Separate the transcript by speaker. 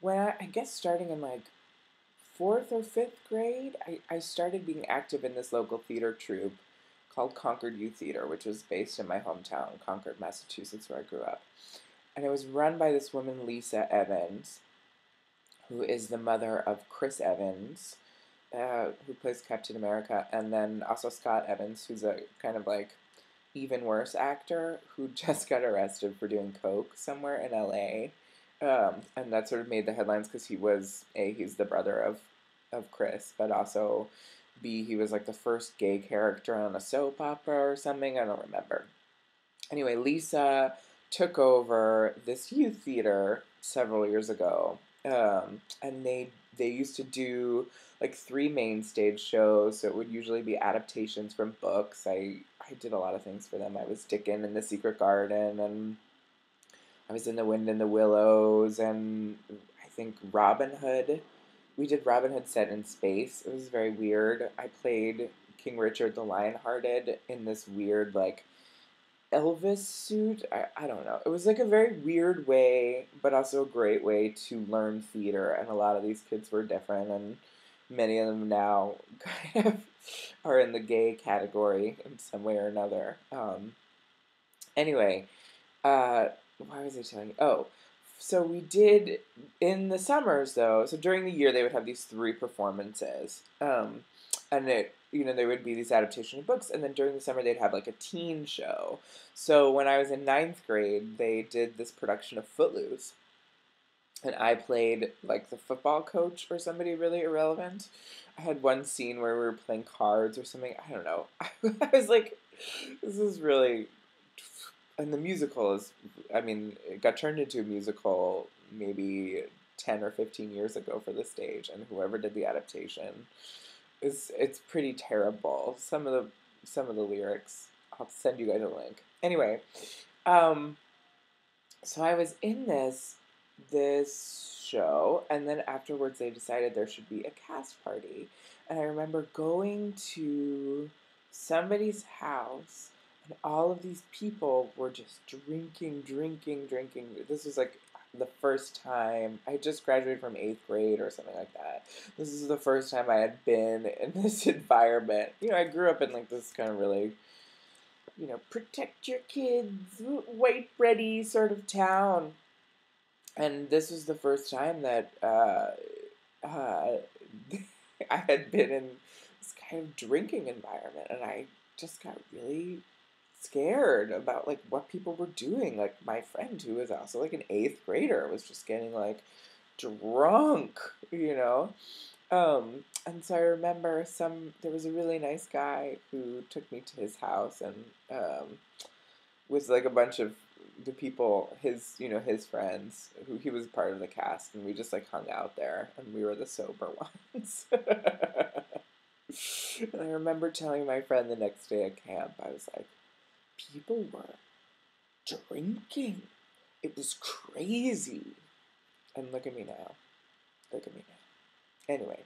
Speaker 1: I guess starting in like fourth or fifth grade, I started being active in this local theater troupe called Concord Youth Theater, which was based in my hometown, Concord, Massachusetts, where I grew up. And it was run by this woman, Lisa Evans, who is the mother of Chris Evans, who plays Captain America, and then also Scott Evans, who's a kind of like even worse actor who just got arrested for doing coke somewhere in LA. And that sort of made the headlines because he's the brother of Chris, but also B, he was like the first gay character on a soap opera or something. I don't remember. Anyway, Lisa took over this youth theater several years ago, and they used to do like three main stage shows. So it would usually be adaptations from books. I did a lot of things for them. I was Dickon in the Secret Garden, and I was in The Wind and the Willows, and I think Robin Hood. We did Robin Hood set in space. It was very weird. I played King Richard the Lionhearted in this weird like Elvis suit. I don't know. It was like a very weird way, but also a great way to learn theater. And a lot of these kids were different, and many of them now kind of are in the gay category in some way or another. Anyway, uh, why was I telling you? Oh, so we did in the summers though. So during the year they would have these three performances, and they would be these adaptation of books, and then during the summer they'd have like a teen show. So when I was in ninth grade, they did this production of Footloose, and I played like the football coach or somebody really irrelevant. I had one scene where we were playing cards or something. I don't know. I was like, this is really, and the musical is, I mean, it got turned into a musical maybe 10 or 15 years ago for the stage, and whoever did the adaptation it's pretty terrible. Some of the lyrics, I'll send you guys a link. Anyway, um so I was in this show, and then afterwards they decided there should be a cast party. And I remember going to somebody's house, and all of these people were just drinking, drinking, drinking. This was like the first time I just graduated from eighth grade or something like that. This is the first time I had been in this environment. I grew up in like this kind of really, protect your kids, white bready sort of town. And this was the first time that uh, I had been in this kind of drinking environment, and I just got really scared about like what people were doing. Like my friend, who was also like an eighth grader, was just getting like drunk, and so I remember there was a really nice guy who took me to his house, and was like a bunch of the people, his friends, who he was part of the cast, and we just like hung out there, and we were the sober ones. And I remember telling my friend the next day at camp, I was like, people were drinking. It was crazy. And look at me now. Look at me now. Anyway,